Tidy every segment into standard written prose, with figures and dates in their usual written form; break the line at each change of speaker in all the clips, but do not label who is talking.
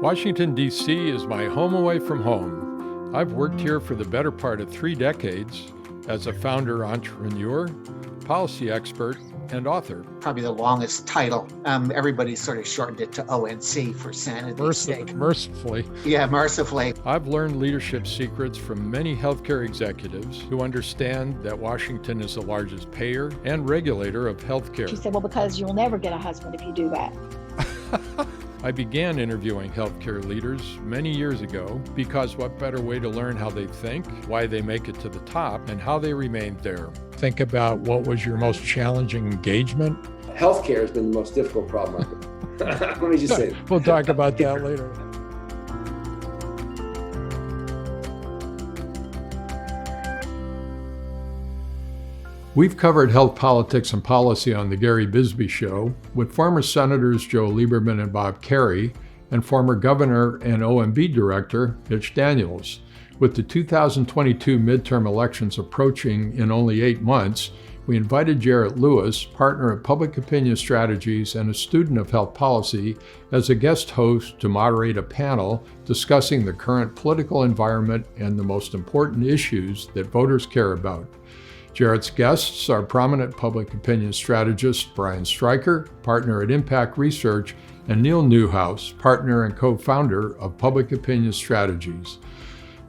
Washington, D.C. is my home away from home. I've worked here for the better part of 3 decades as a founder, entrepreneur, policy expert, and author.
Probably the longest title. Everybody sort of shortened it to ONC for sanity's sake.
Mercifully.
Yeah, mercifully.
I've learned leadership secrets from many healthcare executives who understand that Washington is the largest payer and regulator of healthcare.
She said, well, because you'll never get a husband if you do that.
I began interviewing healthcare leaders many years ago because what better way to learn how they think, why they make it to the top, and how they remained there. Think about what was your most challenging engagement.
Healthcare has been the most difficult problem. Let me just say.
We'll talk about that later. We've covered health politics and policy on The Gary Bisbee Show with former Senators Joe Lieberman and Bob Kerrey and former Governor and OMB Director Mitch Daniels. With the 2022 midterm elections approaching in only 8 months, we invited Jarrett Lewis, partner at Public Opinion Strategies and a student of health policy, as a guest host to moderate a panel discussing the current political environment and the most important issues that voters care about. Jarrett's guests are prominent public opinion strategist Brian Stryker, partner at Impact Research, and Neil Newhouse, partner and co-founder of Public Opinion Strategies.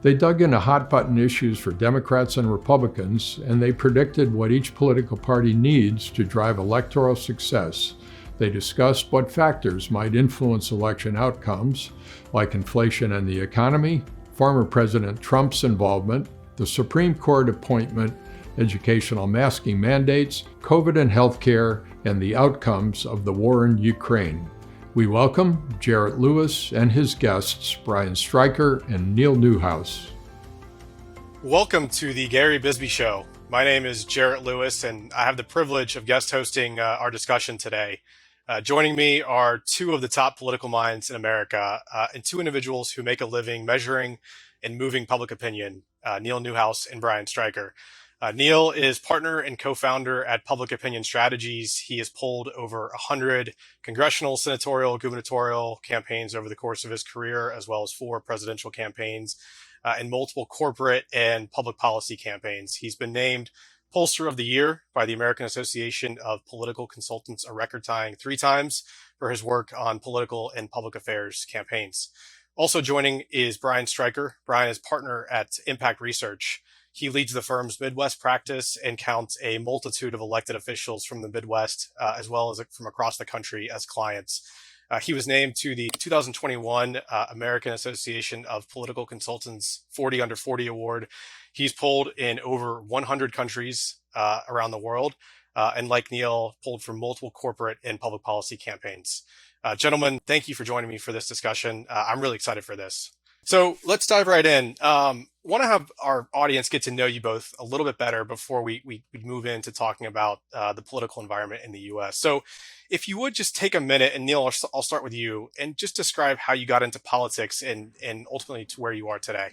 They dug into hot-button issues for Democrats and Republicans, and they predicted what each political party needs to drive electoral success. They discussed what factors might influence election outcomes, like inflation and the economy, former President Trump's involvement, the Supreme Court appointment, educational masking mandates, COVID and healthcare, and the outcomes of the war in Ukraine. We welcome Jarrett Lewis and his guests, Brian Stryker and Neil Newhouse.
Welcome to the Gary Bisbee Show. My name is Jarrett Lewis, and I have the privilege of guest hosting our discussion today. Joining me are 2 of the top political minds in America and 2 individuals who make a living measuring and moving public opinion, Neil Newhouse and Brian Stryker. Neil is partner and co-founder at Public Opinion Strategies. He has polled over 100 congressional, senatorial, gubernatorial campaigns over the course of his career, as well as 4 presidential campaigns and multiple corporate and public policy campaigns. He's been named Pollster of the Year by the American Association of Political Consultants, a record-tying 3 times for his work on political and public affairs campaigns. Also joining is Brian Stryker. Brian is partner at Impact Research. He leads the firm's Midwest practice and counts a multitude of elected officials from the Midwest, as well as from across the country as clients. He was named to the 2021 American Association of Political Consultants 40 Under 40 Award. He's polled in over 100 countries around the world, and like Neil, polled for multiple corporate and public policy campaigns. Gentlemen, thank you for joining me for this discussion. I'm really excited for this. So let's dive right in. Want to have our audience get to know you both a little bit better before we move into talking about the political environment in the U.S. So if you would just take a minute, and Neil, I'll start with you, and just describe how you got into politics and ultimately to where you are today.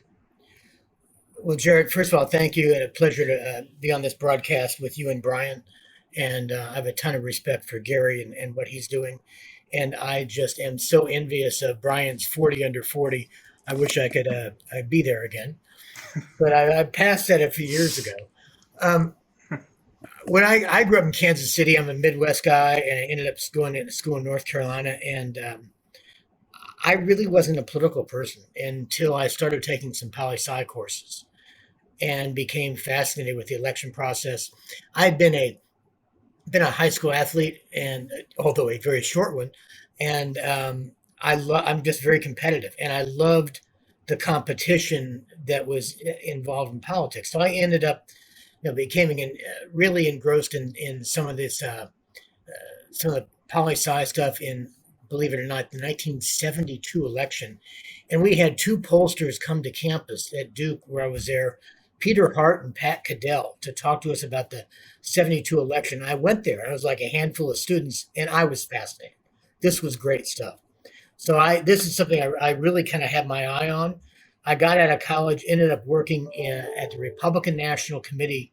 Well, Jarrett, first of all, thank you. It's a pleasure to be on this broadcast with you and Brian. And I have a ton of respect for Gary and what he's doing. And I just am so envious of Brian's 40 Under 40. I wish I could I'd be there again, but I passed that a few years ago. When I grew up in Kansas City, I'm a Midwest guy, and I ended up going to school in North Carolina. And I really wasn't a political person until I started taking some poli-sci courses and became fascinated with the election process. I've been a high school athlete, and although a very short one, and I'm just very competitive, and I loved the competition that was involved in politics. So I ended up, becoming really engrossed in some of this, some of the poli-sci stuff in, believe it or not, the 1972 election. And we had 2 pollsters come to campus at Duke, where I was there, Peter Hart and Pat Cadell, to talk to us about the 72 election. I went there, and it was like a handful of students, and I was fascinated. This was great stuff. So this is something I really kind of had my eye on. I got out of college, ended up working at the Republican National Committee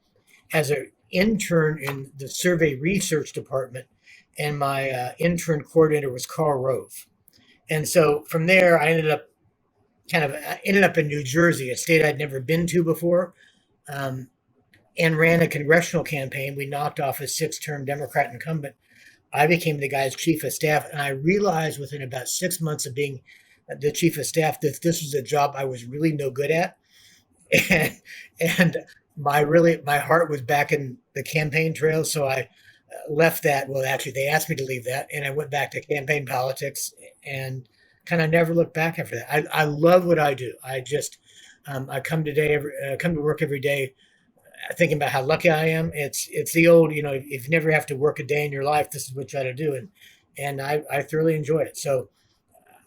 as an intern in the survey research department, and my intern coordinator was Carl Rove. And so from there, I ended up in New Jersey, a state I'd never been to before, and ran a congressional campaign. We knocked off a 6-term Democrat incumbent. I became the guy's chief of staff, and I realized within about 6 months of being the chief of staff that this was a job I was really no good at, and my heart was back in the campaign trail. So I left that. Well, actually, they asked me to leave that, and I went back to campaign politics and kind of never looked back after that. I love what I do. I just I come to work every day thinking about how lucky I am. It's the old, if you never have to work a day in your life, this is what you got to do, and I thoroughly enjoy it. So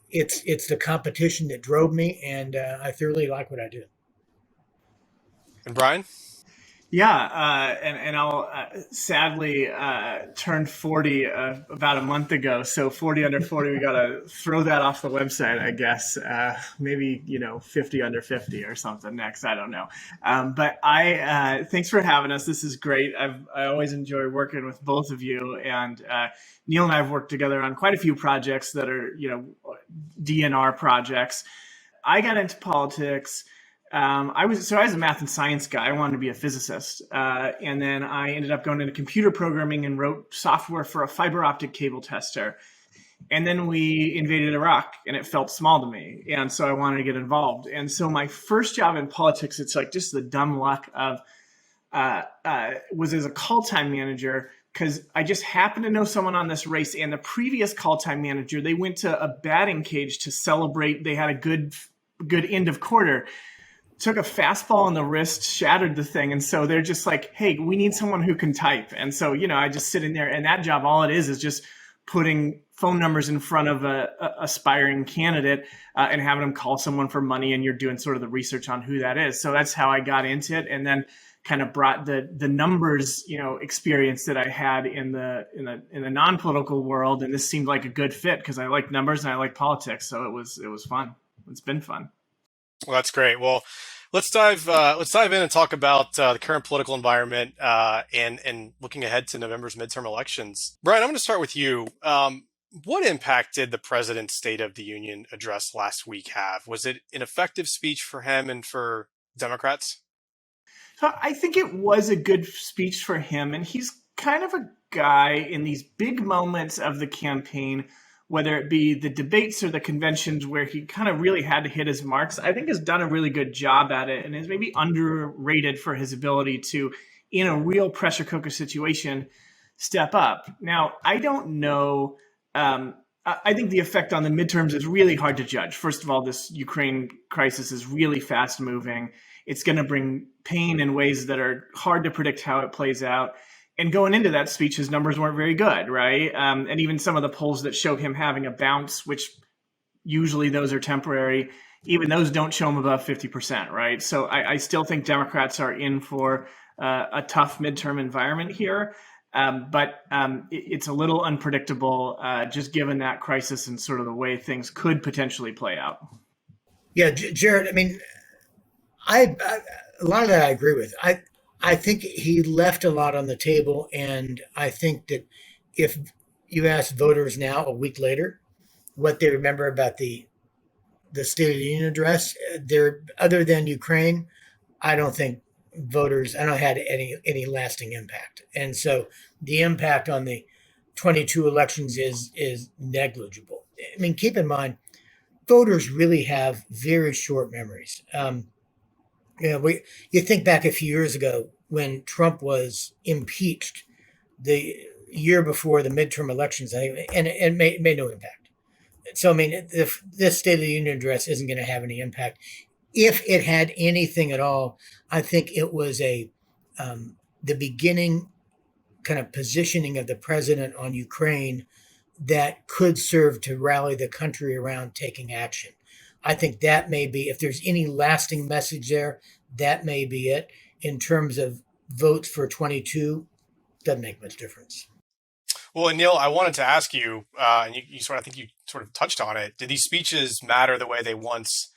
it's the competition that drove me, and I thoroughly like what I do.
And Brian?
Yeah, and I'll sadly turned 40 about a month ago. So 40 under 40, we got to throw that off the website, I guess. Maybe 50 under 50 or something next. I don't know. But thanks for having us. This is great. I always enjoy working with both of you. And Neil and I have worked together on quite a few projects that are DNR projects. I got into politics. I was a math and science guy. I wanted to be a physicist. And then I ended up going into computer programming and wrote software for a fiber optic cable tester. And then we invaded Iraq, and it felt small to me. And so I wanted to get involved. And so my first job in politics, it's like just the dumb luck of, was as a call time manager, because I just happened to know someone on this race, and the previous call time manager, they went to a batting cage to celebrate. They had a good end of quarter. Took a fastball on the wrist, shattered the thing. And so they're just like, hey, we need someone who can type. And so, I just sit in there, and that job, all it is just putting phone numbers in front of a aspiring candidate and having them call someone for money. And you're doing sort of the research on who that is. So that's how I got into it. And then kind of brought the numbers, experience that I had in the non-political world. And this seemed like a good fit because I like numbers and I like politics. So it was fun. It's been fun.
Well, that's great. Well, let's dive in and talk about the current political environment and looking ahead to November's midterm elections. Brian, I'm going to start with you. What impact did the president's State of the Union address last week have? Was it an effective speech for him and for Democrats?
So I think it was a good speech for him, and he's kind of a guy in these big moments of the campaign, whether it be the debates or the conventions where he kind of really had to hit his marks, I think has done a really good job at it and is maybe underrated for his ability to, in a real pressure cooker situation, step up. Now, I don't know. I think the effect on the midterms is really hard to judge. First of all, this Ukraine crisis is really fast moving. It's going to bring pain in ways that are hard to predict how it plays out. And going into that speech, his numbers weren't very good, right? And even some of the polls that show him having a bounce, which usually those are temporary, even those don't show him above 50%, right? So I still think Democrats are in for a tough midterm environment here. But it's a little unpredictable, just given that crisis and sort of the way things could potentially play out.
Yeah, Jarrett, I mean, a lot of that I agree with. I think he left a lot on the table, and I think that if you ask voters now, a week later, what they remember about the State of the Union address, other than Ukraine, I don't think voters, I don't had any lasting impact. And so the impact on the 22 elections is negligible. I mean, keep in mind, voters really have very short memories. You think back a few years ago when Trump was impeached the year before the midterm elections, and it made no impact. So, I mean, this State of the Union address isn't going to have any impact. If it had anything at all, I think it was the beginning kind of positioning of the president on Ukraine that could serve to rally the country around taking action. I think that may be, if there's any lasting message there, that may be it. In terms of votes for 22, doesn't make much difference.
Well, and Neil, I wanted to ask you, and you sort of, I think you sort of touched on it. Did these speeches matter the way they once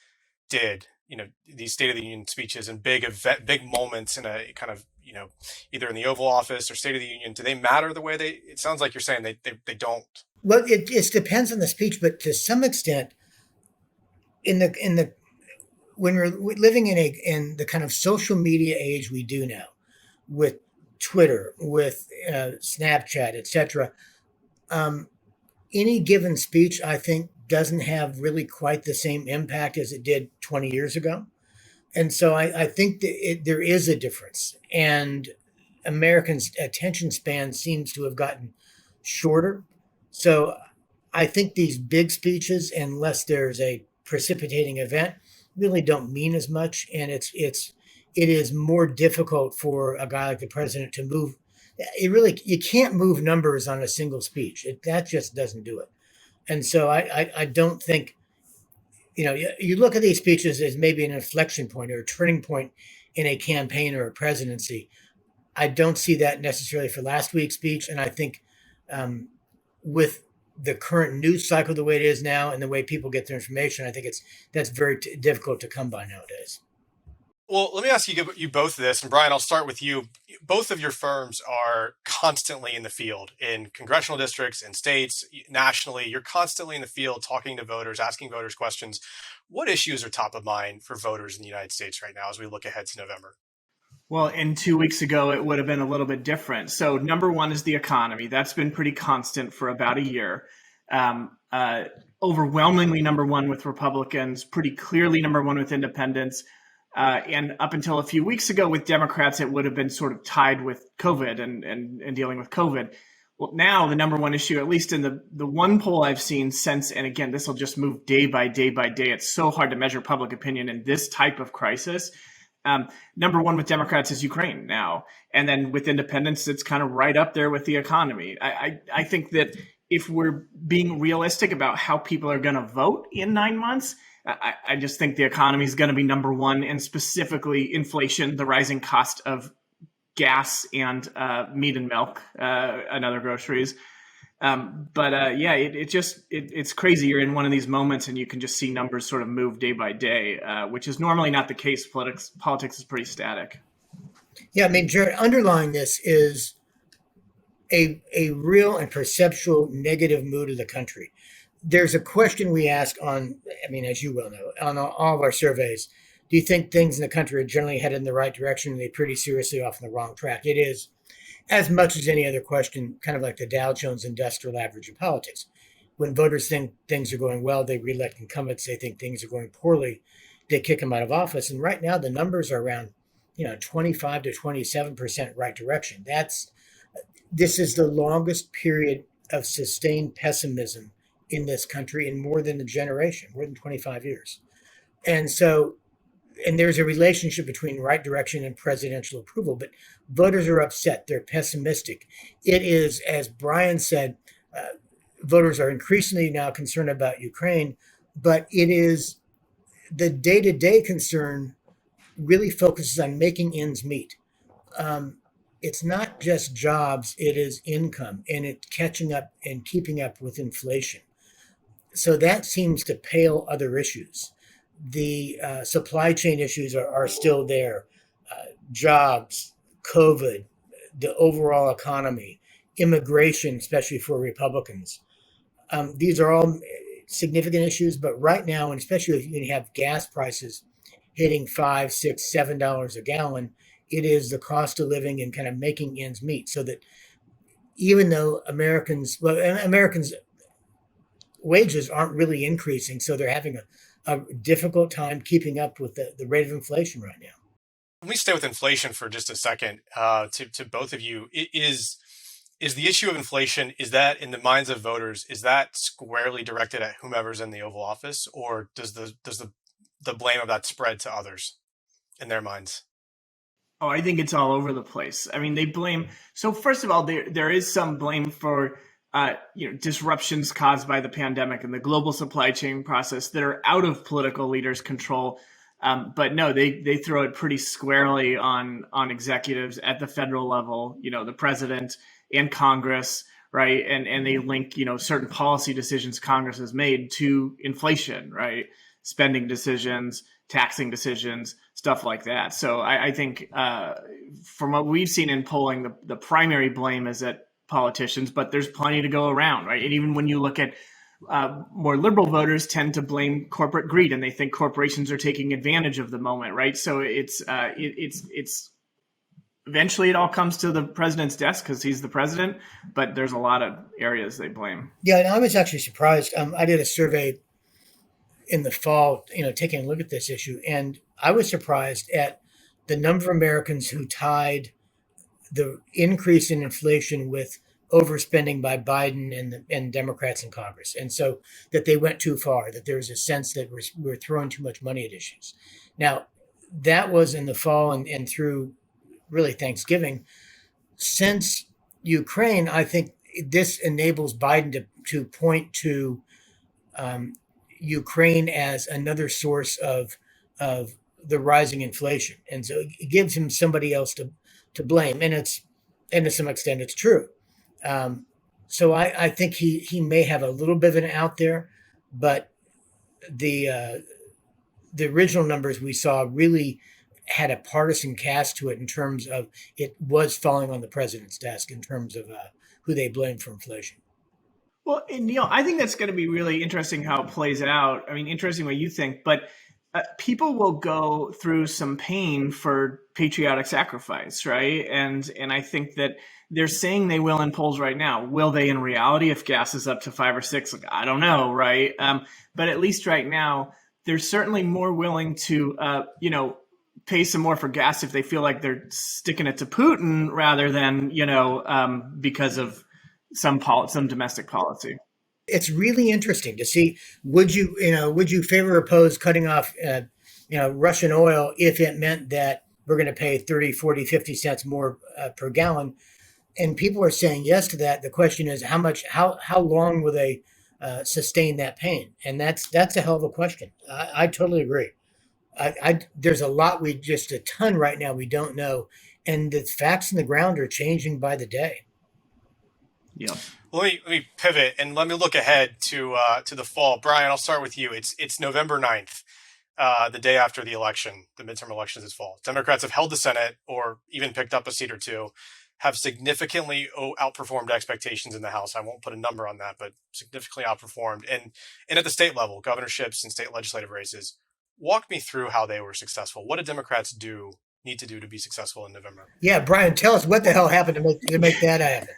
did? These State of the Union speeches and big moments in a kind of, either in the Oval Office or State of the Union, do they matter the way it sounds like you're saying they don't?
Well, it depends on the speech, but to some extent, when we're living in the kind of social media age we do now, with Twitter, with Snapchat, etc., any given speech, I think, doesn't have really quite the same impact as it did 20 years ago. And so I think that there is a difference. And Americans' attention span seems to have gotten shorter. So I think these big speeches, unless there's a precipitating event, really don't mean as much. And it is more difficult for a guy like the president to move. You can't move numbers on a single speech. That just doesn't do it. And so I don't think, you look at these speeches as maybe an inflection point or a turning point in a campaign or a presidency. I don't see that necessarily for last week's speech. And I think with the current news cycle the way it is now and the way people get their information, I think that's very difficult to come by nowadays.
Well, let me ask you both this, and Brian, I'll start with you. Both of your firms are constantly in the field in congressional districts, in states, nationally. You're constantly in the field talking to voters, asking voters questions. What issues are top of mind for voters in the United States right now as we look ahead to November?
Well, and 2 weeks ago, it would have been a little bit different. So number one is the economy. That's been pretty constant for about a year. Overwhelmingly number one with Republicans, pretty clearly number one with independents. And up until a few weeks ago with Democrats, it would have been sort of tied with COVID and dealing with COVID. Well, now the number one issue, at least in the one poll I've seen since, and again, this will just move day by day by day. It's so hard to measure public opinion in this type of crisis. Number one with Democrats is Ukraine now. And then with independents, it's kind of right up there with the economy. I think that if we're being realistic about how people are going to vote in 9 months, I just think the economy is going to be number one, and specifically inflation, the rising cost of gas and meat and milk and other groceries. It's crazy. You're in one of these moments and you can just see numbers sort of move day by day, which is normally not the case. Politics is pretty static.
Yeah, I mean, Jarrett, underlying this is a real and perceptual negative mood of the country. There's a question we ask as you well know, on all of our surveys. Do you think things in the country are generally headed in the right direction? Are they pretty seriously off on the wrong track? It is, as much as any other question, kind of like the Dow Jones Industrial Average of politics. When voters think things are going well, they reelect incumbents. They think things are going poorly, they kick them out of office. And right now, the numbers are around, 25 to 27% right direction. This is the longest period of sustained pessimism in this country in more than a generation, more than 25 years. And there's a relationship between right direction and presidential approval, but voters are upset. They're pessimistic. It is, as Brian said, voters are increasingly now concerned about Ukraine, but it is the day-to-day concern really focuses on making ends meet. It's not just jobs, it is income, and it's catching up and keeping up with inflation. So that seems to pale other issues. The supply chain issues are still there. Jobs, COVID, the overall economy, immigration, especially for Republicans. These are all significant issues, but right now, and especially if you have gas prices hitting $5, $6, $7 a gallon, it is the cost of living and kind of making ends meet. So that even though Americans' wages aren't really increasing, so they're having a difficult time keeping up with the rate of inflation right now.
Let me stay with inflation for just a second. To both of you, is the issue of inflation, is that in the minds of voters, is that squarely directed at whomever's in the Oval Office, or does the blame of that spread to others in their minds?
Oh, I think it's all over the place. I mean, they blame. So first of all, there is some blame for disruptions caused by the pandemic and the global supply chain process that are out of political leaders' control. But no, they throw it pretty squarely on executives at the federal level, the president and Congress, right? And they link, certain policy decisions Congress has made to inflation, right? spending decisions, taxing decisions, stuff like that. So I think from what we've seen in polling, the primary blame is at politicians, but there's plenty to go around, right? And even when you look at more liberal voters tend to blame corporate greed, and they think corporations are taking advantage of the moment, right? So it's eventually it all comes to the president's desk because he's the president, but there's a lot of areas they blame.
Yeah, and I was actually surprised. I did a survey in the fall, taking a look at this issue, and I was surprised at the number of Americans who tied the increase in inflation with overspending by Biden and Democrats in Congress. And so that they went too far, that there was a sense that we're throwing too much money at issues. Now, that was in the fall and through really Thanksgiving. Since Ukraine, I think this enables Biden to point to Ukraine as another source of the rising inflation. And so it gives him somebody else to blame. And to some extent, it's true. So I think he may have a little bit of an out there, but the original numbers we saw really had a partisan cast to it in terms of it was falling on the president's desk in terms of who they blamed for inflation.
Well, and Neil, I think that's going to be really interesting how it plays out. I mean, interesting what you think, but people will go through some pain for patriotic sacrifice, right? And I think that they're saying they will in polls right now. Will they in reality if gas is up to 5 or 6? Like, I don't know, right? But at least right now, they're certainly more willing to, pay some more for gas if they feel like they're sticking it to Putin rather than, because of some domestic policy.
It's really interesting to see. Would you favor or oppose cutting off, Russian oil if it meant that we're going to pay 30, 40, 50 cents more per gallon? And people are saying yes to that. The question is how long will they sustain that pain? And that's a hell of a question. I totally agree. There's a ton right now we don't know. And the facts on the ground are changing by the day.
Yeah.
Well, let me pivot and let me look ahead to the fall. Brian, I'll start with you. It's November 9th, the day after the election, the midterm elections this fall. Democrats have held the Senate or even picked up a seat or two, have significantly outperformed expectations in the House. I won't put a number on that, but significantly outperformed. And at the state level, governorships and state legislative races. Walk me through how they were successful. What did Democrats need to do to be successful in November?
Yeah, Brian, tell us what the hell happened to make that happen.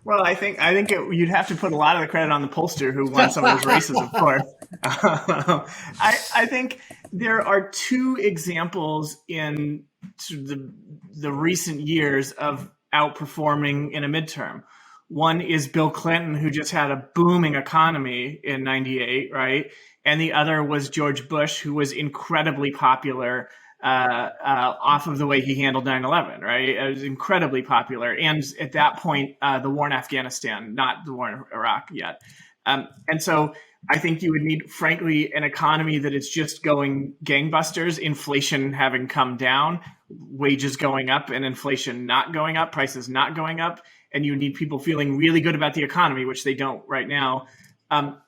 Well, I think you'd have to put a lot of the credit on the pollster who won some of those races, of course. I think there are two examples in the recent years of outperforming in a midterm. One is Bill Clinton, who just had a booming economy in '98, right? And the other was George Bush, who was incredibly popular off of the way he handled 9/11, right? It was incredibly popular. And at that point, the war in Afghanistan, not the war in Iraq yet. And so I think you would need, frankly, an economy that is just going gangbusters, inflation having come down, wages going up and inflation not going up, prices not going up. And you need people feeling really good about the economy, which they don't right now.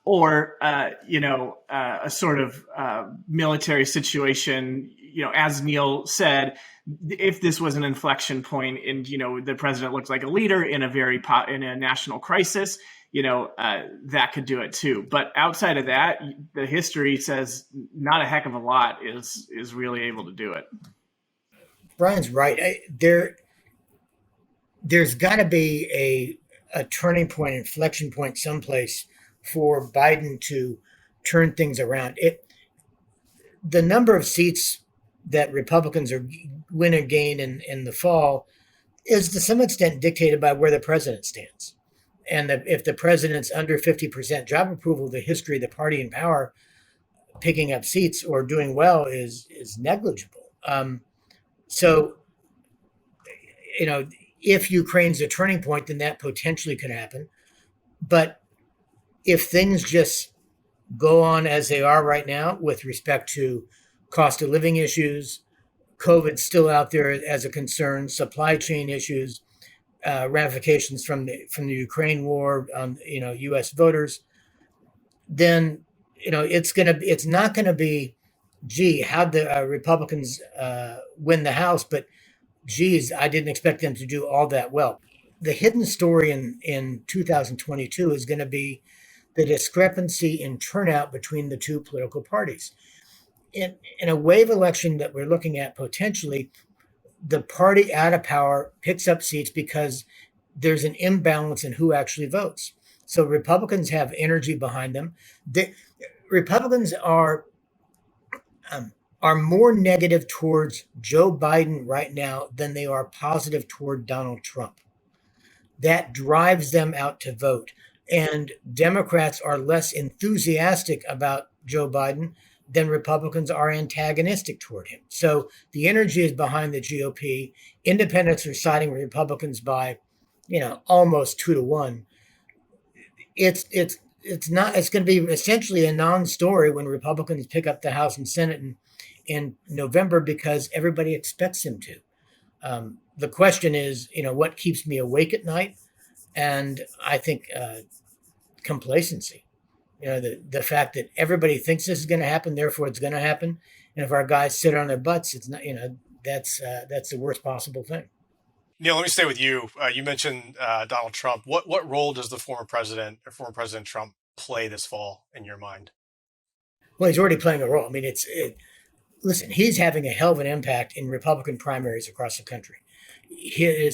Or a sort of military situation, as Neil said, if this was an inflection point and, the president looks like a leader in a national crisis, that could do it too. But outside of that, the history says not a heck of a lot is really able to do it.
Brian's right. There's got to be a turning point, inflection point someplace for Biden to turn things around. The number of seats that Republicans are win or gain in the fall is to some extent dictated by where the president stands. And if the president's under 50% job approval, the history of the party in power picking up seats or doing well is negligible. So, if Ukraine's a turning point, then that potentially could happen. But if things just go on as they are right now with respect to cost of living issues, COVID's still out there as a concern, supply chain issues, ramifications from the Ukraine war on U.S. voters, then it's not gonna be, gee, how'd the Republicans win the House? But geez, I didn't expect them to do all that well. The hidden story in 2022 is going to be the discrepancy in turnout between the two political parties. In a wave election that we're looking at potentially, the party out of power picks up seats because there's an imbalance in who actually votes. So Republicans have energy behind them. Republicans are more negative towards Joe Biden right now than they are positive toward Donald Trump. That drives them out to vote. And Democrats are less enthusiastic about Joe Biden than Republicans are antagonistic toward him. So the energy is behind the GOP. Independents are siding with Republicans by, almost 2-1. It's going to be essentially a non-story when Republicans pick up the House and Senate in November because everybody expects him to. The question is, what keeps me awake at night? And I think complacency. The fact that everybody thinks this is going to happen, therefore it's going to happen. And if our guys sit on their butts, it's not. That's the worst possible thing.
Neil, let me stay with you. You mentioned Donald Trump. What role does the former President Trump play this fall in your mind?
Well, he's already playing a role. I mean, listen, he's having a hell of an impact in Republican primaries across the country. He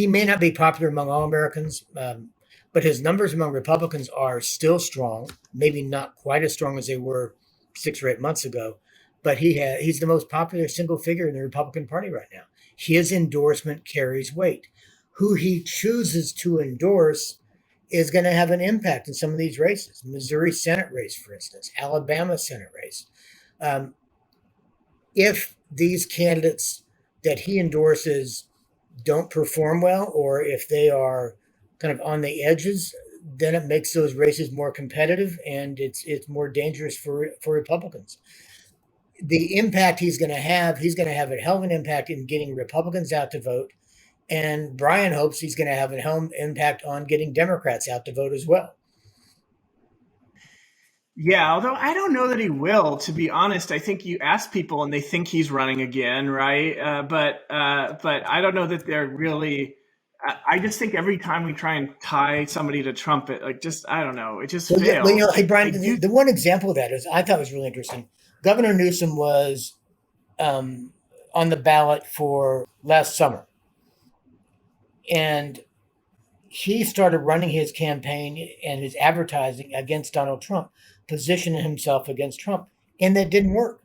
may not be popular among all Americans, but his numbers among Republicans are still strong, maybe not quite as strong as they were 6 or 8 months ago, but he's the most popular single figure in the Republican Party right now. His endorsement carries weight. Who he chooses to endorse is going to have an impact in some of these races. Missouri Senate race, for instance, Alabama Senate race. If these candidates that he endorses don't perform well, or if they are kind of on the edges, then it makes those races more competitive and it's more dangerous for Republicans. The impact he's going to have a hell of an impact in getting Republicans out to vote. And Brian hopes he's going to have a hell of an impact on getting Democrats out to vote as well.
Yeah, although I don't know that he will, to be honest. I think you ask people and they think he's running again, right? But I don't know that they're really. I just think every time we try and tie somebody to Trump, I don't know, it just fails.
Hey, Brian, the one example of that I thought was really interesting. Governor Newsom was on the ballot for last summer, and he started running his campaign and his advertising against Donald Trump, positioning himself against Trump, and that didn't work.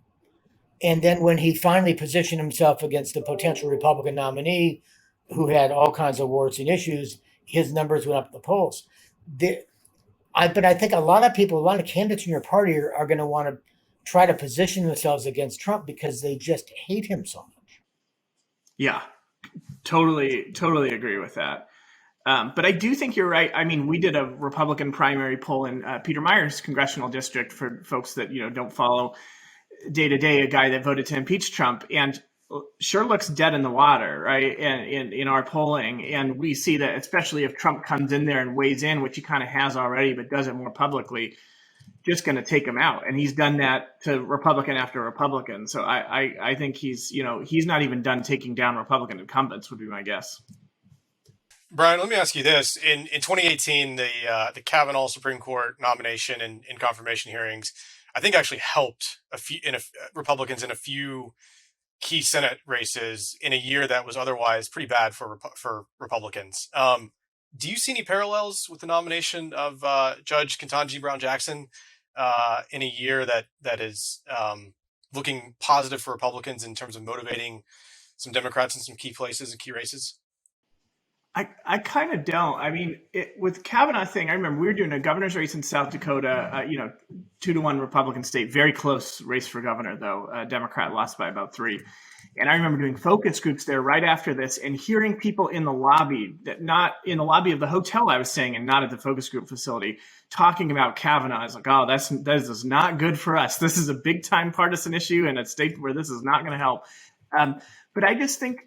And then when he finally positioned himself against the potential Republican nominee, who had all kinds of warts and issues, his numbers went up the polls. But I think a lot of candidates in your party are going to want to try to position themselves against Trump because they just hate him so much.
Yeah, totally agree with that. But I do think you're right. I mean, we did a Republican primary poll in Peter Meyer's congressional district for folks that don't follow day to day, a guy that voted to impeach Trump, and sure looks dead in the water, right? And in our polling, and we see that especially if Trump comes in there and weighs in, which he kind of has already, but does it more publicly, just going to take him out. And he's done that to Republican after Republican. So I think he's not even done taking down Republican incumbents, would be my guess.
Brian, let me ask you this. In 2018, the Kavanaugh Supreme Court nomination and confirmation hearings, I think actually helped Republicans in a few key Senate races in a year that was otherwise pretty bad for Republicans. Do you see any parallels with the nomination of Judge Ketanji Brown Jackson in a year that is looking positive for Republicans in terms of motivating some Democrats in some key places and key races?
I kind of don't. I mean, with Kavanaugh thing, I remember we were doing a governor's race in South Dakota, 2-1 Republican state, very close race for governor, though. Democrat lost by about 3. And I remember doing focus groups there right after this and hearing people in the lobby, not in the lobby of the hotel I was staying in, not at the focus group facility, talking about Kavanaugh. I was like, oh, this is not good for us. This is a big time partisan issue in a state where this is not going to help. But I just think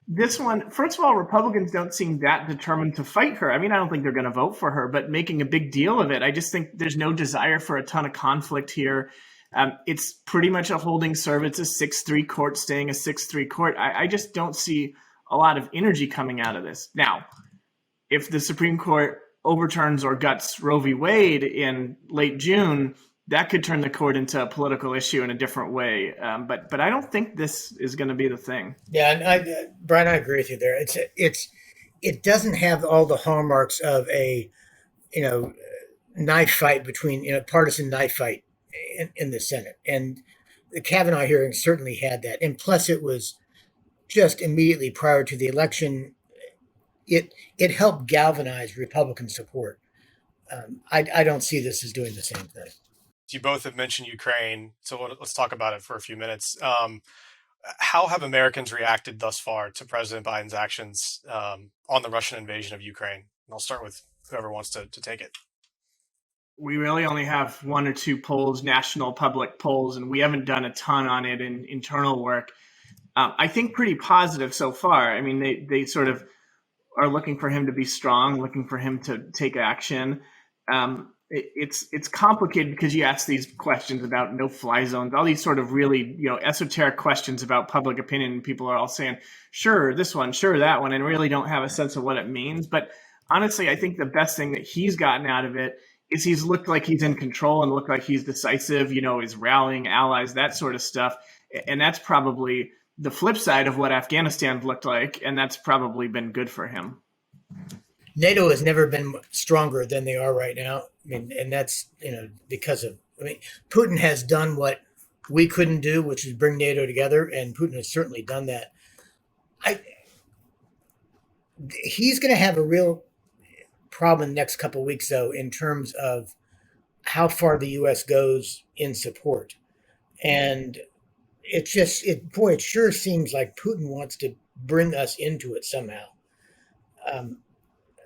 This one, first of all, Republicans don't seem that determined to fight her. I mean, I don't think they're going to vote for her, but making a big deal of it, I just think there's no desire for a ton of conflict here. It's pretty much a holding serve. It's a 6-3 court staying a 6-3 court. I just don't see a lot of energy coming out of this. Now, if the Supreme Court overturns or guts Roe v. Wade in late June, that could turn the court into a political issue in a different way. But I don't think this is going to be the thing.
Yeah, and Brian, I agree with you there. It doesn't have all the hallmarks of a knife fight between partisan knife fight in the Senate, and the Kavanaugh hearing certainly had that. And plus, it was just immediately prior to the election. It helped galvanize Republican support. I don't see this as doing the same thing.
You both have mentioned Ukraine, so let's talk about it for a few minutes. How have Americans reacted thus far to President Biden's actions on the Russian invasion of Ukraine? And I'll start with whoever wants to take it.
We really only have one or two polls, national public polls, and we haven't done a ton on it in internal work. I think pretty positive so far. I mean, they sort of are looking for him to be strong, looking for him to take action. It's complicated because you ask these questions about no-fly zones, all these sort of really esoteric questions about public opinion. And people are all saying, sure, this one, sure, that one, and really don't have a sense of what it means. But honestly, I think the best thing that he's gotten out of it is he's looked like he's in control and looked like he's decisive, is rallying allies, that sort of stuff. And that's probably the flip side of what Afghanistan looked like, and that's probably been good for him.
NATO has never been stronger than they are right now. I mean, and that's because of Putin has done what we couldn't do, which is bring NATO together, and Putin has certainly done that. He's going to have a real problem in the next couple of weeks, though, in terms of how far the U.S. goes in support, and it sure seems like Putin wants to bring us into it somehow.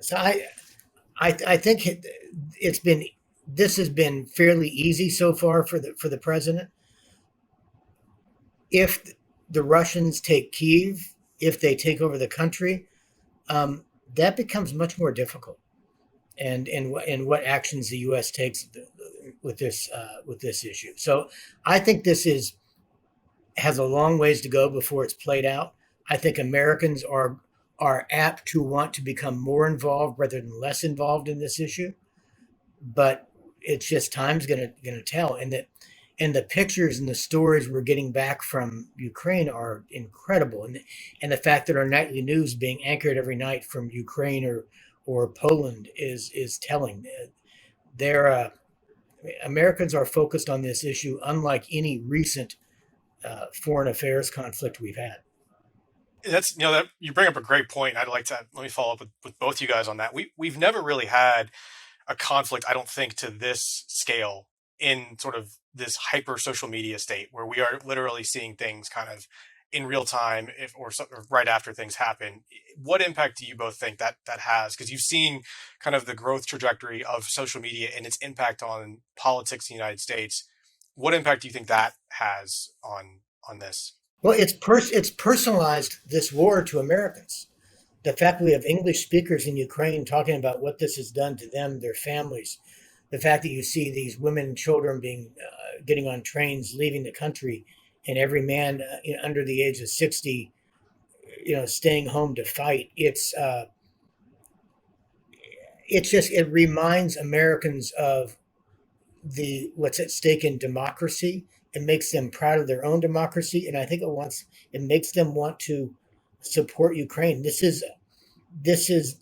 So I think this has been fairly easy so far for the president. If the Russians take Kyiv, if they take over the country, that becomes much more difficult. And what actions the U.S. takes with this issue. So I think this has a long ways to go before it's played out. I think Americans are apt to want to become more involved rather than less involved in this issue, but it's just time's going to tell. And the pictures and the stories we're getting back from Ukraine are incredible, and the fact that our nightly news being anchored every night from Ukraine or Poland is telling. Americans are focused on this issue, unlike any recent foreign affairs conflict we've had.
That's that you bring up a great point. I'd like to let me follow up with both you guys on that. We've never really had a conflict, I don't think, to this scale in sort of this hyper social media state where we are literally seeing things kind of in real time or right after things happen. What impact do you both think that has? Because you've seen kind of the growth trajectory of social media and its impact on politics in the United States. What impact do you think that has on this?
Well, it's personalized this war to Americans. The fact we have English speakers in Ukraine talking about what this has done to them, their families, the fact that you see these women and children getting on trains, leaving the country, and every man under the age of 60, staying home to fight. It reminds Americans of what's at stake in democracy. It makes them proud of their own democracy, and I think it makes them want to support Ukraine. This is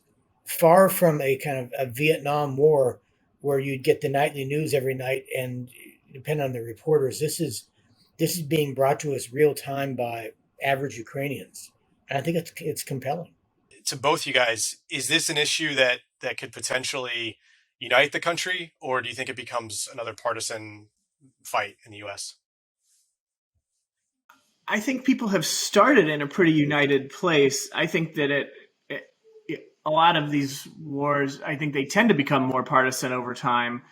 far from a kind of a Vietnam War where you'd get the nightly news every night and depend on the reporters. This is being brought to us real time by average Ukrainians, and I think it's compelling.
To both you guys, is this an issue that could potentially unite the country, or do you think it becomes another partisan fight in the U.S.?
I think people have started in a pretty united place. I think that a lot of these wars, I think they tend to become more partisan over time.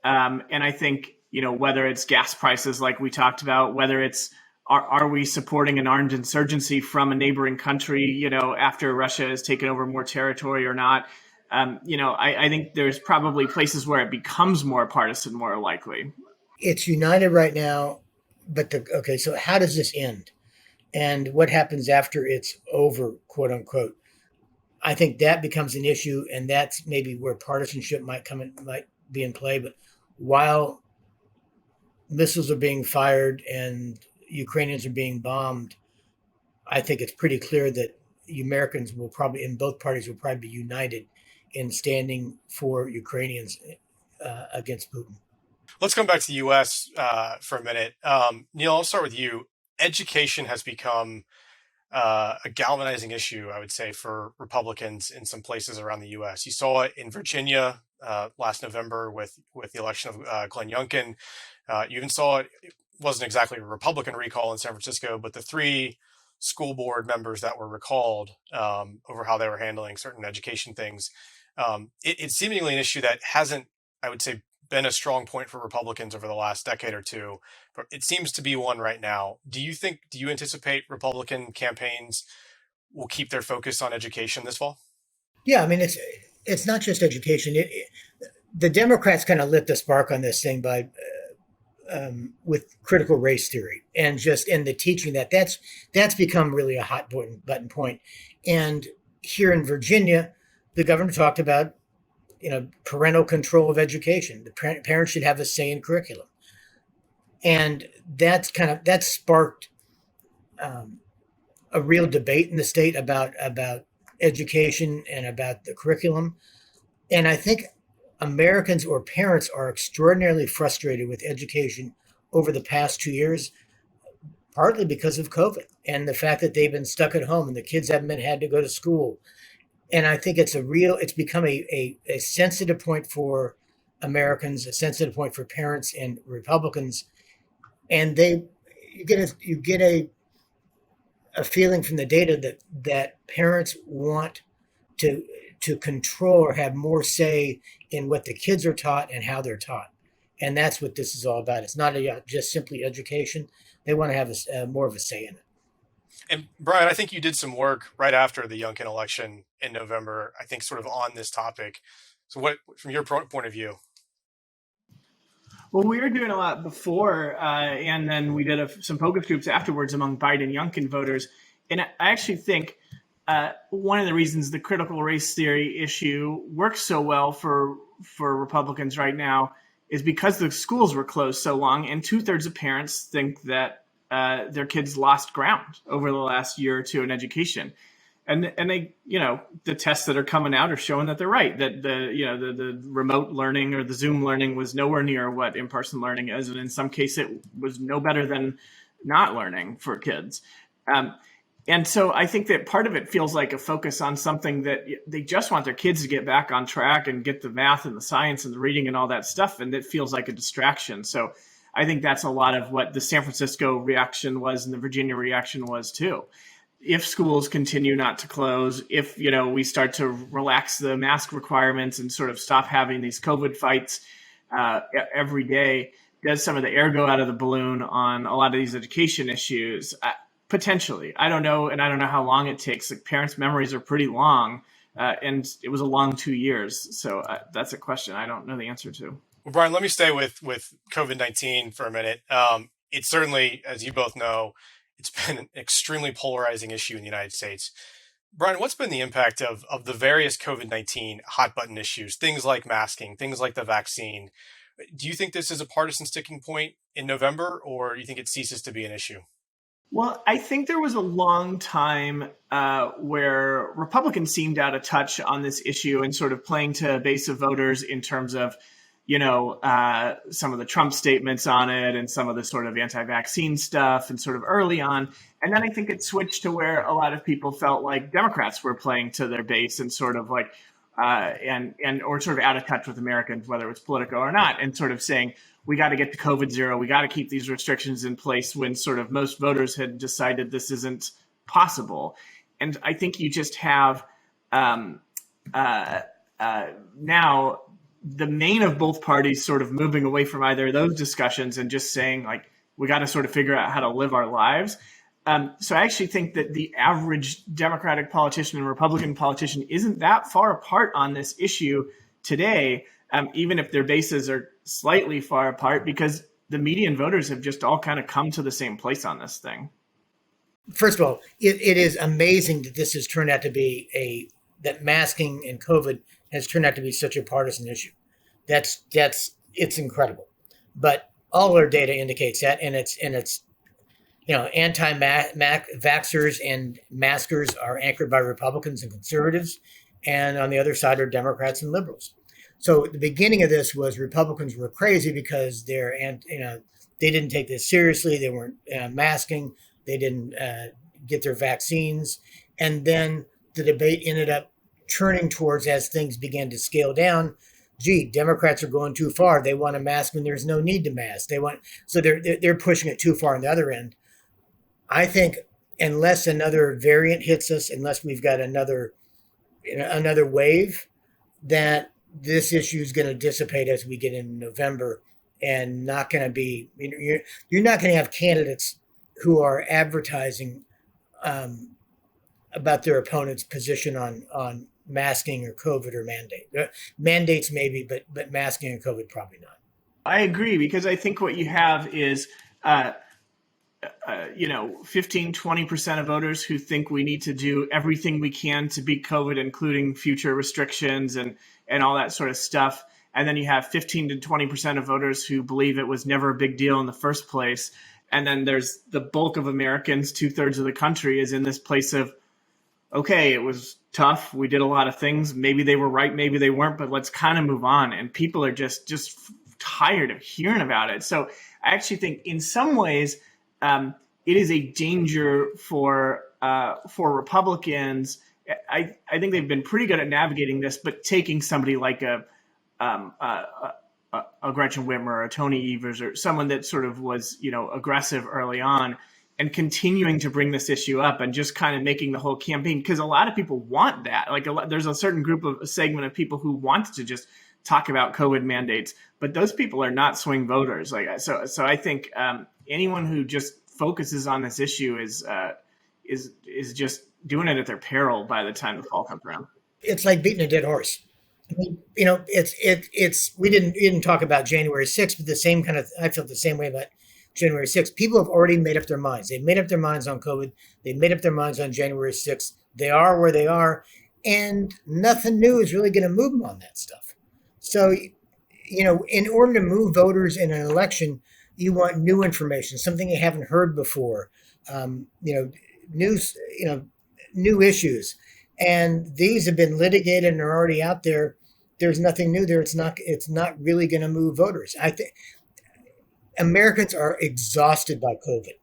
And I think, whether it's gas prices like we talked about, whether it's are we supporting an armed insurgency from a neighboring country, after Russia has taken over more territory or not? I think there's probably places where it becomes more partisan, more likely.
It's united right now, but so how does this end? And what happens after it's over, quote unquote? I think that becomes an issue, and that's maybe where partisanship might be in play. But while missiles are being fired and Ukrainians are being bombed, I think it's pretty clear that Americans will probably, in both parties, will probably be united in standing for Ukrainians against Putin.
Let's come back to the U.S. For a minute. Neil, I'll start with you. Education has become a galvanizing issue, I would say, for Republicans in some places around the U.S. You saw it in Virginia last November with the election of Glenn Youngkin. You even saw it wasn't exactly a Republican recall in San Francisco, but the 3 school board members that were recalled over how they were handling certain education things. It's seemingly an issue that hasn't, I would say, been a strong point for Republicans over the last decade or two, but it seems to be one right now. Do you anticipate Republican campaigns will keep their focus on education this fall?
Yeah, I mean, it's not just education. The Democrats kind of lit the spark on this thing by with critical race theory and just in the teaching that's become really a hot button point. And here in Virginia, the governor talked about parental control of education. The parents should have a say in curriculum, and that sparked a real debate in the state about education and about the curriculum. And I think Americans or parents are extraordinarily frustrated with education over the past 2 years, partly because of COVID and the fact that they've been stuck at home and the kids haven't had to go to school. And I think it's become a sensitive point for Americans, a sensitive point for parents and Republicans. And you get a feeling from the data that parents want to control or have more say in what the kids are taught and how they're taught. And that's what this is all about. It's not just simply education. They want to have more of a say in it.
And Brian, I think you did some work right after the Youngkin election in November, I think sort of on this topic. So what, from your point of view?
Well, we were doing a lot before, and then we did some focus groups afterwards among Biden-Youngkin voters. And I actually think one of the reasons the critical race theory issue works so well for Republicans right now is because the schools were closed so long, and 2/3 of parents think that their kids lost ground over the last year or two in education. And they, the tests that are coming out are showing that they're right, that the remote learning or the Zoom learning was nowhere near what in-person learning is. And in some cases, it was no better than not learning for kids. And so I think that part of it feels like a focus on something that they just want their kids to get back on track and get the math and the science and the reading and all that stuff. And it feels like a distraction. So I think that's a lot of what the San Francisco reaction was and the Virginia reaction was too. If schools continue not to close, if we start to relax the mask requirements and sort of stop having these COVID fights every day, does some of the air go out of the balloon on a lot of these education issues? Potentially. I don't know, and I don't know how long it takes. Like, parents' memories are pretty long, and it was a long 2 years. So that's a question I don't know the answer to.
Well, Brian, let me stay with COVID-19 for a minute. It's certainly, as you both know, it's been an extremely polarizing issue in the United States. Brian, what's been the impact of the various COVID-19 hot button issues, things like masking, things like the vaccine? Do you think this is a partisan sticking point in November, or do you think it ceases to be an issue?
Well, I think there was a long time where Republicans seemed out of touch on this issue and sort of playing to a base of voters in terms of, some of the Trump statements on it and some of the sort of anti-vaccine stuff and sort of early on. And then I think it switched to where a lot of people felt like Democrats were playing to their base and sort of like, or sort of out of touch with Americans, whether it was Politico or not, and sort of saying, we got to get to COVID zero. We got to keep these restrictions in place when sort of most voters had decided this isn't possible. And I think you just have now the main of both parties sort of moving away from either of those discussions and just saying, like, We got to sort of figure out how to live our lives. So I actually think that the average Democratic politician and Republican politician isn't that far apart on this issue today, even if their bases are slightly far apart, because the median voters have just all kind of come to the same place on this thing.
First of all, it is amazing that this has turned out to be that masking and COVID has turned out to be such a partisan issue. It's incredible. But all our data indicates that, and it's anti-vaxxers and maskers are anchored by Republicans and conservatives, and on the other side are Democrats and liberals. So the beginning of this was Republicans were crazy because they didn't take this seriously. They weren't masking. They didn't get their vaccines, and then the debate ended up turning towards, as things began to scale down, Democrats are going too far. They want to mask when there's no need to mask. They're pushing it too far on the other end. I think unless another variant hits us, unless we've got another wave, that this issue is going to dissipate as we get into November, and not going to be. You're not going to have candidates who are advertising about their opponent's position on masking or COVID or mandate. Mandates maybe, but masking and COVID probably not.
I agree, because I think what you have is 15-20% of voters who think we need to do everything we can to beat COVID, including future restrictions and all that sort of stuff. And then you have 15 to 20% of voters who believe it was never a big deal in the first place. And then there's the bulk of Americans, 2/3 of the country, is in this place of, okay, it was tough. We did a lot of things. Maybe they were right, maybe they weren't, but let's kind of move on. And people are just tired of hearing about it. So I actually think in some ways it is a danger for Republicans. I think they've been pretty good at navigating this, but taking somebody like a Gretchen Whitmer or a Tony Evers or someone that sort of was, aggressive early on, and continuing to bring this issue up and just kind of making the whole campaign, because a lot of people want that. There's a certain segment of people who want to just talk about COVID mandates, but those people are not swing voters. So I think anyone who just focuses on this issue is just doing it at their peril by the time the fall comes around.
It's like beating a dead horse. I mean, we didn't talk about January 6th, but I felt the same way about January 6th. People have already made up their minds. They've made up their minds on COVID. They've made up their minds on January 6th. They are where they are, and nothing new is really going to move them on that stuff. So, in order to move voters in an election, you want new information, something you haven't heard before, news, new issues. And these have been litigated and are already out there. There's nothing new there. It's not really going to move voters. I think Americans are exhausted by COVID,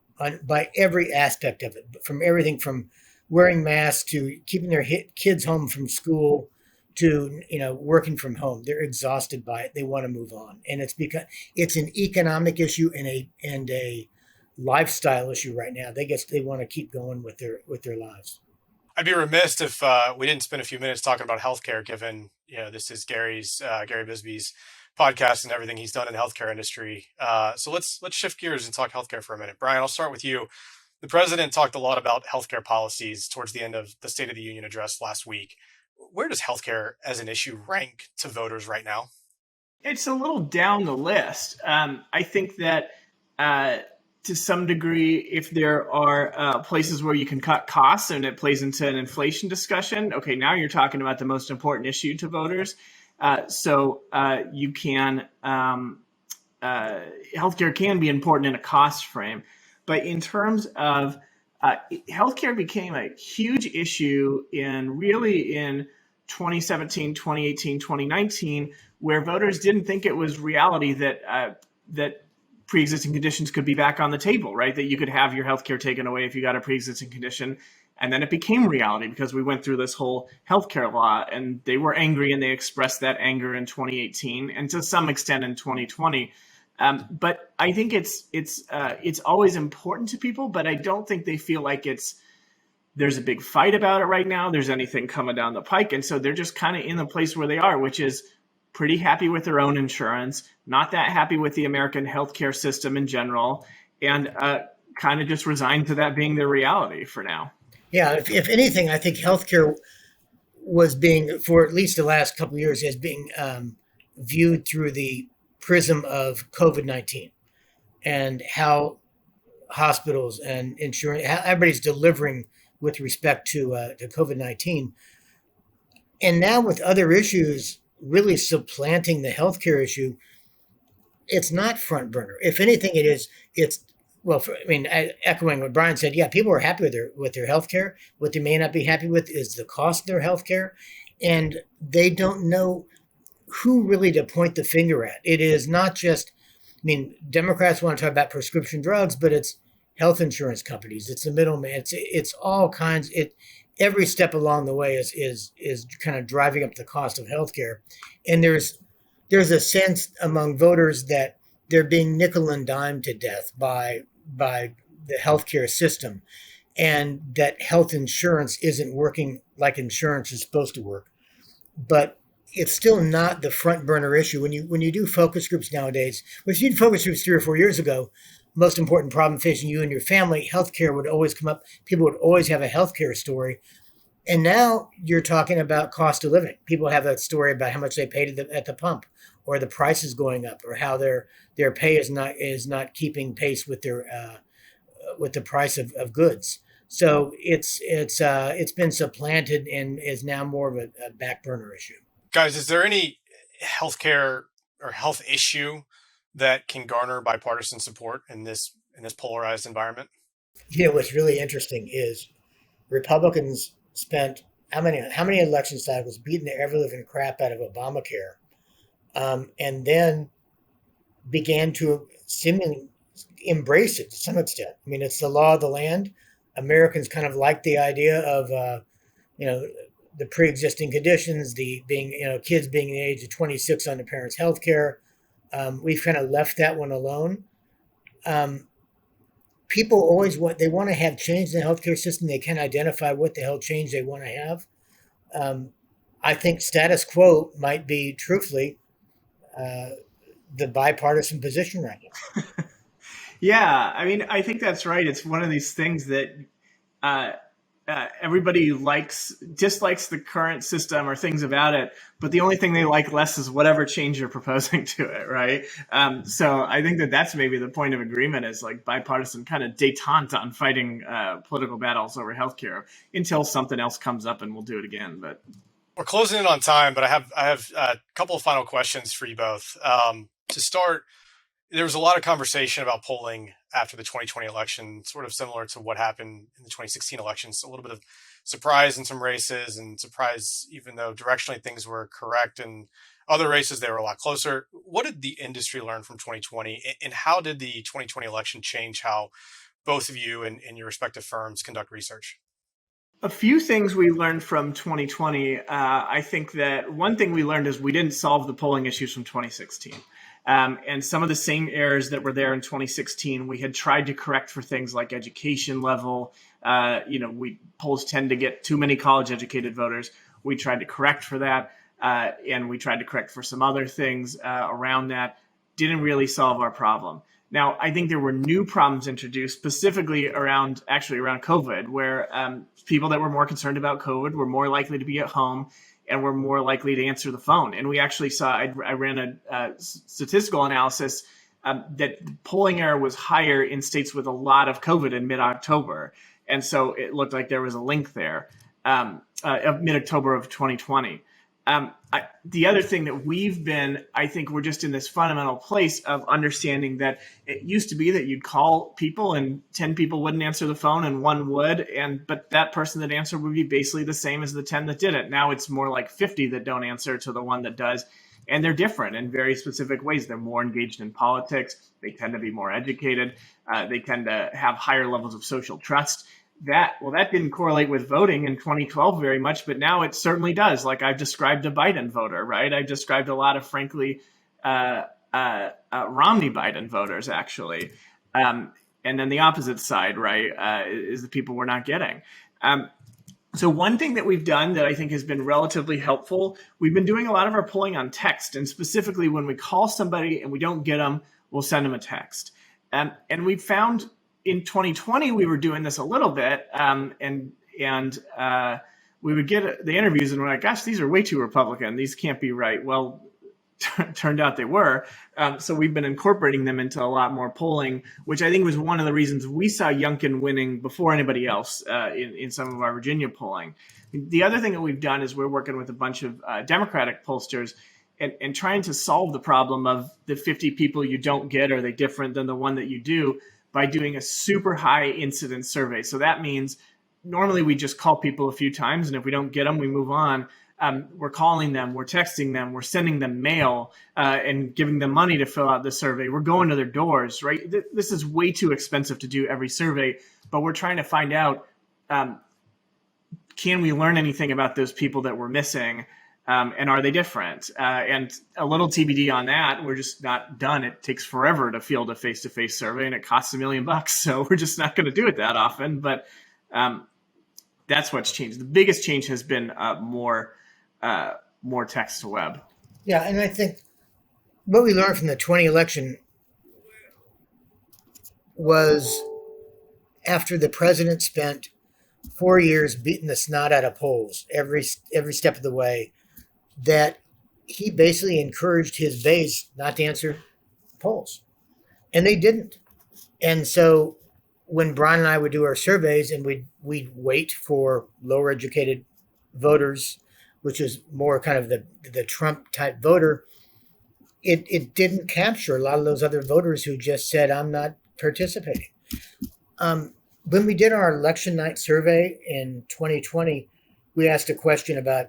by every aspect of it, from everything from wearing masks to keeping their kids home from school to working from home. They're exhausted by it. They want to move on, and it's because it's an economic issue and a lifestyle issue right now. They want to keep going with their lives.
I'd be remiss if we didn't spend a few minutes talking about healthcare, given this is Gary Bisbee's podcast and everything he's done in the healthcare industry. So let's shift gears and talk healthcare for a minute. Brian, I'll start with you. The president talked a lot about healthcare policies towards the end of the State of the Union address last week. Where does healthcare as an issue rank to voters right now?
It's a little down the list. I think that to some degree, if there are places where you can cut costs and it plays into an inflation discussion, okay, now you're talking about the most important issue to voters. So you can, healthcare can be important in a cost frame. But in terms of healthcare became a huge issue in 2017, 2018, 2019, where voters didn't think it was reality that pre-existing conditions could be back on the table, right? That you could have your healthcare taken away if you got a pre-existing condition. And then it became reality because we went through this whole healthcare law, and they were angry and they expressed that anger in 2018 and to some extent in 2020. But I think it's always important to people, but I don't think they feel like there's a big fight about it right now. There's anything coming down the pike. And so they're just kind of in the place where they are, which is pretty happy with their own insurance, not that happy with the American healthcare system in general, and kind of just resigned to that being their reality for now.
Yeah, if anything, I think healthcare was being, for at least the last couple of years, as being viewed through the prism of COVID-19 and how hospitals and insurance, how everybody's delivering with respect to COVID-19. And now with other issues really supplanting the healthcare issue, it's not front burner. If anything, echoing what Brian said, yeah, people are happy with their healthcare. What they may not be happy with is the cost of their healthcare, and they don't know who really to point the finger at. It is not just, Democrats want to talk about prescription drugs, but it's health insurance companies. It's the middleman. It's all kinds. Every step along the way is kind of driving up the cost of healthcare, and there's a sense among voters that they're being nickel and dime to death by the healthcare system, and that health insurance isn't working like insurance is supposed to work. But it's still not the front burner issue. When you do focus groups nowadays, which you did focus groups 3 or 4 years ago, most important problem facing you and your family, healthcare would always come up. People would always have a healthcare story. And now you're talking about cost of living. People have that story about how much they paid at the pump, or the prices going up, or how their pay is not keeping pace with the price of goods. So it's been supplanted and is now more of a back burner issue.
Guys, is there any healthcare or health issue that can garner bipartisan support in this polarized environment?
What's really interesting is Republicans spent how many election cycles beating the ever living crap out of Obamacare, and then began to seemingly embrace it to some extent. It's the law of the land. Americans kind of like the idea of the pre-existing conditions, the being kids being the age of 26 on their parents' health care. We've kind of left that one alone. People always want to have change in the healthcare system. They can identify what the hell change they want to have. I think status quo might be, truthfully, the bipartisan position right now.
Yeah, I think that's right. It's one of these things that everybody dislikes the current system or things about it, but the only thing they like less is whatever change you're proposing to it, right? So I think that's maybe the point of agreement, is like bipartisan kind of détente on fighting political battles over healthcare until something else comes up and we'll do it again. But
we're closing in on time, but I have a couple of final questions for you both. To start, there was a lot of conversation about polling after the 2020 election, sort of similar to what happened in the 2016 elections. A little bit of surprise in some races, and surprise even though directionally things were correct. In other races, they were a lot closer. What did the industry learn from 2020? And how did the 2020 election change how both of you and your respective firms conduct research?
A few things we learned from 2020. I think that one thing we learned is we didn't solve the polling issues from 2016. And some of the same errors that were there in 2016, we had tried to correct for things like education level. Polls tend to get too many college-educated voters. We tried to correct for that, and we tried to correct for some other things around that. Didn't really solve our problem. Now, I think there were new problems introduced, specifically around COVID, where people that were more concerned about COVID were more likely to be at home and were more likely to answer the phone. And we actually saw, I ran a statistical analysis that polling error was higher in states with a lot of COVID in mid-October. And so it looked like there was a link there of mid-October of 2020. The other thing that I think we're just in this fundamental place of understanding that it used to be that you'd call people and 10 people wouldn't answer the phone and 1 would, but that person that answered would be basically the same as the 10 that didn't. Now it's more like 50 that don't answer to the 1 that does. And they're different in very specific ways. They're more engaged in politics. They tend to be more educated. They tend to have higher levels of social trust. That didn't correlate with voting in 2012 very much, but now it certainly does. Like I've described a Biden voter, right? I've described a lot of, frankly, Romney Biden voters, actually. And then the opposite side, right, is the people we're not getting. So one thing that we've done that I think has been relatively helpful, we've been doing a lot of our polling on text. And specifically when we call somebody and we don't get them, we'll send them a text. And we found in 2020, we were doing this a little bit, we would get the interviews and we're like, gosh, these are way too Republican. These can't be right. Well, turned out they were. So we've been incorporating them into a lot more polling, which I think was one of the reasons we saw Youngkin winning before anybody else in some of our Virginia polling. The other thing that we've done is we're working with a bunch of Democratic pollsters and trying to solve the problem of the 50 people you don't get, are they different than the one that you do, by doing a super high incidence survey. So that means normally we just call people a few times, and if we don't get them, we move on. We're calling them, we're texting them, we're sending them mail and giving them money to fill out the survey. We're going to their doors, right? This is way too expensive to do every survey, but we're trying to find out, can we learn anything about those people that we're missing? And are they different? And a little TBD on that. We're just not done. It takes forever to field a face-to-face survey, and it costs $1 million. So we're just not going to do it that often. But that's what's changed. The biggest change has been more text to web.
Yeah, and I think what we learned from the 20 election was, after the president spent 4 years beating the snot out of polls every step of the way, that he basically encouraged his base not to answer polls. And they didn't. And so when Brian and I would do our surveys and we'd wait for lower educated voters, which is more kind of the Trump type voter, it didn't capture a lot of those other voters who just said, I'm not participating. When we did our election night survey in 2020, we asked a question about,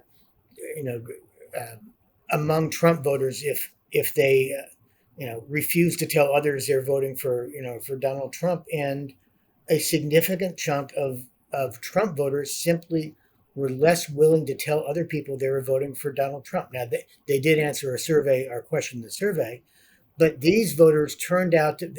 among Trump voters, if they, refuse to tell others they're voting for Donald Trump, and a significant chunk of Trump voters simply were less willing to tell other people they were voting for Donald Trump. Now, they did answer our question in the survey, but these voters turned out to,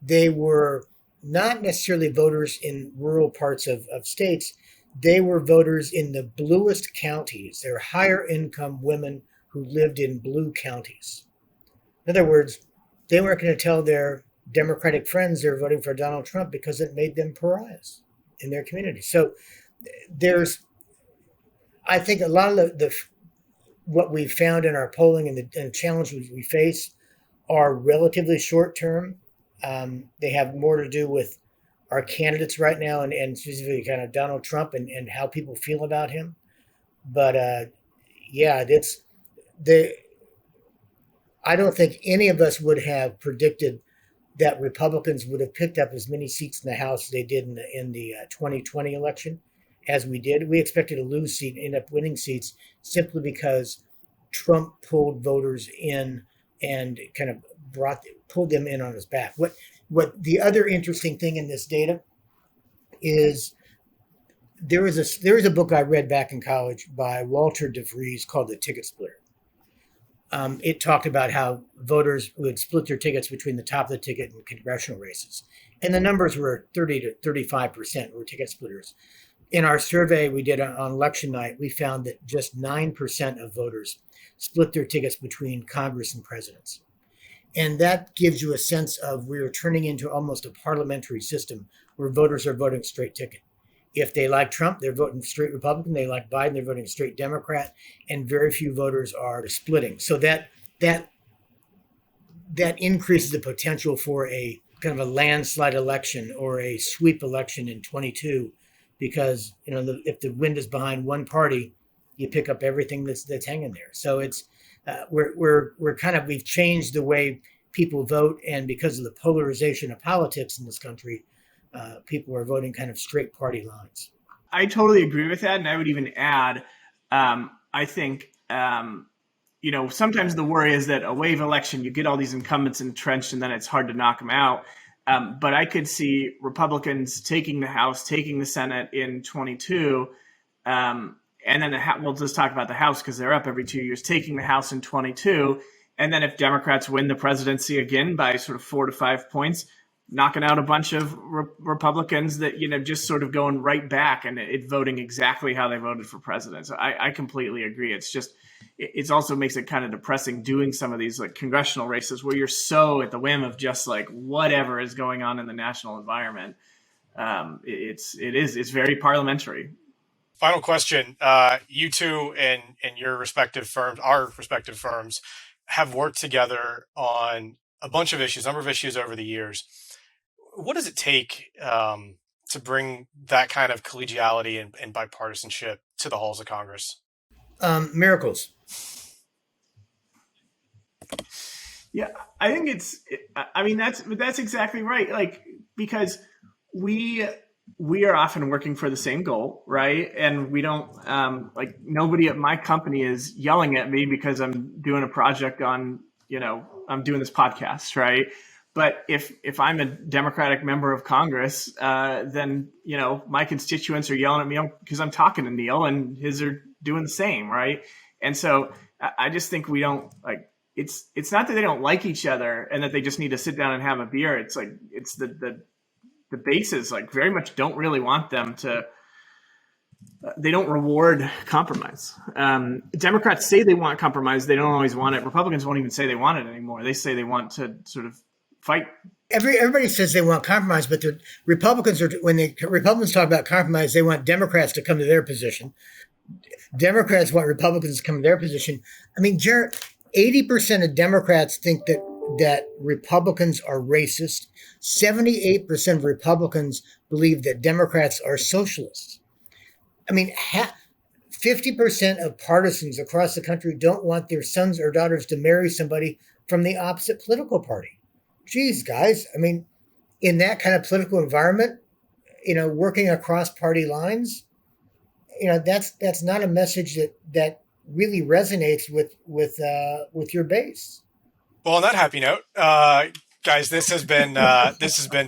they were not necessarily voters in rural parts of states. They were voters in the bluest counties. They're higher income women who lived in blue counties. In other words, they weren't going to tell their Democratic friends they're voting for Donald Trump because it made them pariahs in their community. So I think a lot of what we found in our polling and the challenges we face are relatively short term. They have more to do with our candidates right now, and specifically kind of Donald Trump and how people feel about him. But I don't think any of us would have predicted that Republicans would have picked up as many seats in the House as they did in the 2020 election as we did. We expected to lose seats, end up winning seats, simply because Trump pulled voters in and kind of pulled them in on his back. What the other interesting thing in this data is, there is a book I read back in college by Walter DeVries called The Ticket Splitter. It talked about how voters would split their tickets between the top of the ticket and congressional races. And the numbers were 30 to 35% were ticket splitters. In our survey we did on election night, we found that just 9% of voters split their tickets between Congress and presidents. And that gives you a sense of, we're turning into almost a parliamentary system where voters are voting straight ticket. If they like Trump, they're voting straight Republican. They like Biden, they're voting straight Democrat. And very few voters are splitting. So that increases the potential for a kind of a landslide election or a sweep election in 22, because if the wind is behind one party, you pick up everything that's hanging there. So it's we've changed the way people vote, and because of the polarization of politics in this country, people are voting kind of straight party lines.
I totally agree with that, and I would even add, I think sometimes the worry is that a wave election, you get all these incumbents entrenched, and then it's hard to knock them out. But I could see Republicans taking the House, taking the Senate in 22. And then we'll just talk about the House because they're up every 2 years, taking the House in 22. And then if Democrats win the presidency again by sort of 4 to 5 points, knocking out a bunch of Republicans that, just sort of going right back and voting exactly how they voted for president. So I completely agree. It's just, it also makes it kind of depressing doing some of these like congressional races where you're so at the whim of just like whatever is going on in the national environment. It's very parliamentary.
Final question. You two and your respective firms, our respective firms, have worked together on a bunch of issues, number of issues over the years. What does it take to bring that kind of collegiality and bipartisanship to the halls of Congress?
Miracles.
Yeah, I think that's exactly right. Like, because we are often working for the same goal, right? And we don't like, nobody at my company is yelling at me because I'm doing a project on, I'm doing this podcast, right? But if I'm a Democratic member of Congress, then, my constituents are yelling at me because I'm talking to Neil and his are doing the same, right? And so I just think we don't like, it's not that they don't like each other and that they just need to sit down and have a beer. It's like, it's the bases like very much don't really want them to, they don't reward compromise. Democrats say they want compromise. They don't always want it. Republicans won't even say they want it anymore. They say they want to sort of fight.
Everybody says they want compromise, but the Republicans when the Republicans talk about compromise, they want Democrats to come to their position. Democrats want Republicans to come to their position. I mean, Jarrett, 80% of Democrats think that Republicans are racist. 78% of Republicans believe that Democrats are socialists. I mean, 50% of partisans across the country don't want their sons or daughters to marry somebody from the opposite political party. Geez, guys, I mean, in that kind of political environment, working across party lines, that's not a message that really resonates with your base.
Well, on that happy note, guys, this has been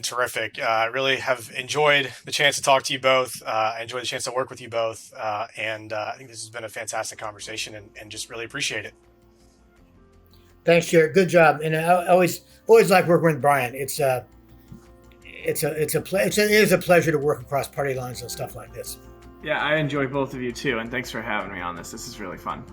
terrific. I really have enjoyed the chance to talk to you both. I enjoyed the chance to work with you both, and I think this has been a fantastic conversation, and just really appreciate it.
Thanks, Jarrett. Good job. And I always like working with Brian. It is a pleasure to work across party lines and stuff like this.
Yeah, I enjoy both of you too, and thanks for having me on this. This is really fun.